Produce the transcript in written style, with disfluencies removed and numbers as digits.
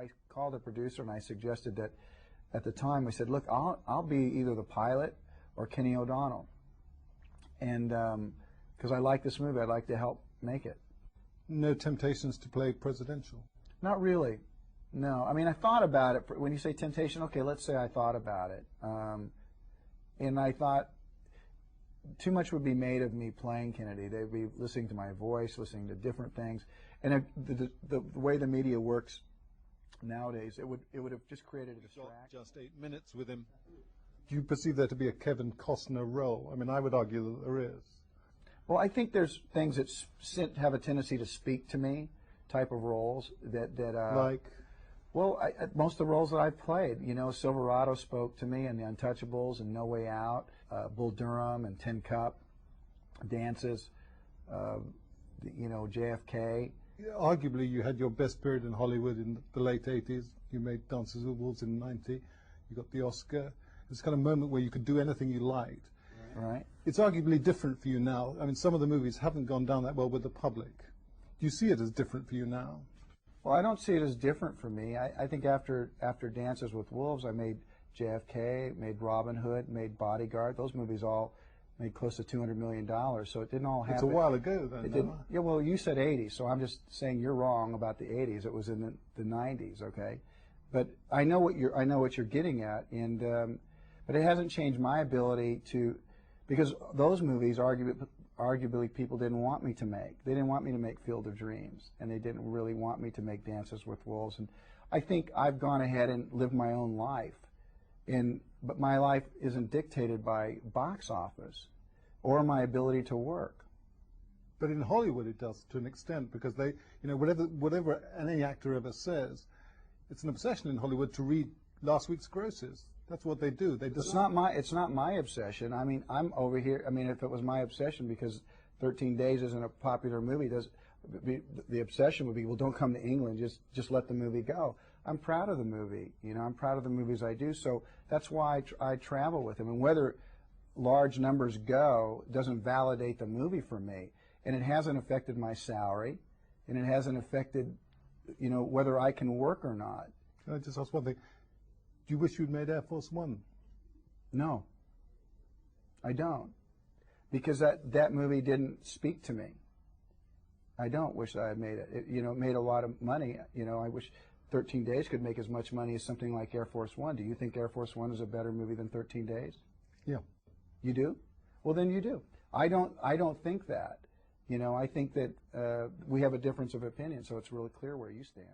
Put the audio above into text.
I called a producer and I suggested that at the time I said, look, I'll be either the pilot or Kenny O'Donnell, and because I like this movie, I'd like to help make it. No temptations to play presidential? Not really. No. I mean, I thought about it. When you say temptation, okay, let's say I thought about it, and I thought too much would be made of me playing Kennedy. They'd be listening to my voice, listening to different things, and the way the media works nowadays, it would have just created a distraction. Just 8 minutes with him. Do you perceive there to be a Kevin Costner role? I mean, I would argue that there is. Well, I think there's things that have a tendency to speak to me, type of roles that like. Well, most of the roles that I've played, you know, Silverado spoke to me, and The Untouchables, and No Way Out, Bull Durham, and Tin Cup, Dances, you know, JFK. Arguably, you had your best period in Hollywood in the late 80s. You made Dances with Wolves in '90. You got the Oscar. It's kind of moment where you could do anything you liked. Right. It's arguably different for you now. I mean, some of the movies haven't gone down that well with the public. Do you see it as different for you now? Well, I don't see it as different for me. I think after Dances with Wolves, I made JFK, made Robin Hood, made Bodyguard. Those movies all made close to $200 million, so it didn't all happen. It's a while ago, then. It didn't, yeah, well, you said 80s, so I'm just saying you're wrong about the 80s. It was in the 90s, okay? But I know what you're getting at, and but it hasn't changed my ability to, because those movies arguably people didn't want me to make. They didn't want me to make Field of Dreams, and they didn't really want me to make Dances with Wolves. And I think I've gone ahead and lived my own life, but my life isn't dictated by box office or my ability to work. But in Hollywood it does, to an extent, because they, you know, whatever any actor ever says, it's an obsession in Hollywood to read last week's grosses. That's what they do. It's not my obsession. I mean, I'm over here. I mean, if it was my obsession because 13 Days isn't a popular movie, the obsession would be, well, don't come to England. Just let the movie go. I'm proud of the movie. You know, I'm proud of the movies I do. So that's why I travel with them. And whether large numbers go doesn't validate the movie for me. And it hasn't affected my salary, and it hasn't affected, you know, whether I can work or not. Can I just ask one thing? Do you wish you'd made Air Force One? No, I don't, because that movie didn't speak to me. I don't wish I had made it. You know, it made a lot of money. You know, I wish 13 Days could make as much money as something like Air Force One. Do you think Air Force One is a better movie than 13 Days? Yeah. You do? Well, then you do. I don't think that. You know, I think that we have a difference of opinion, so it's really clear where you stand.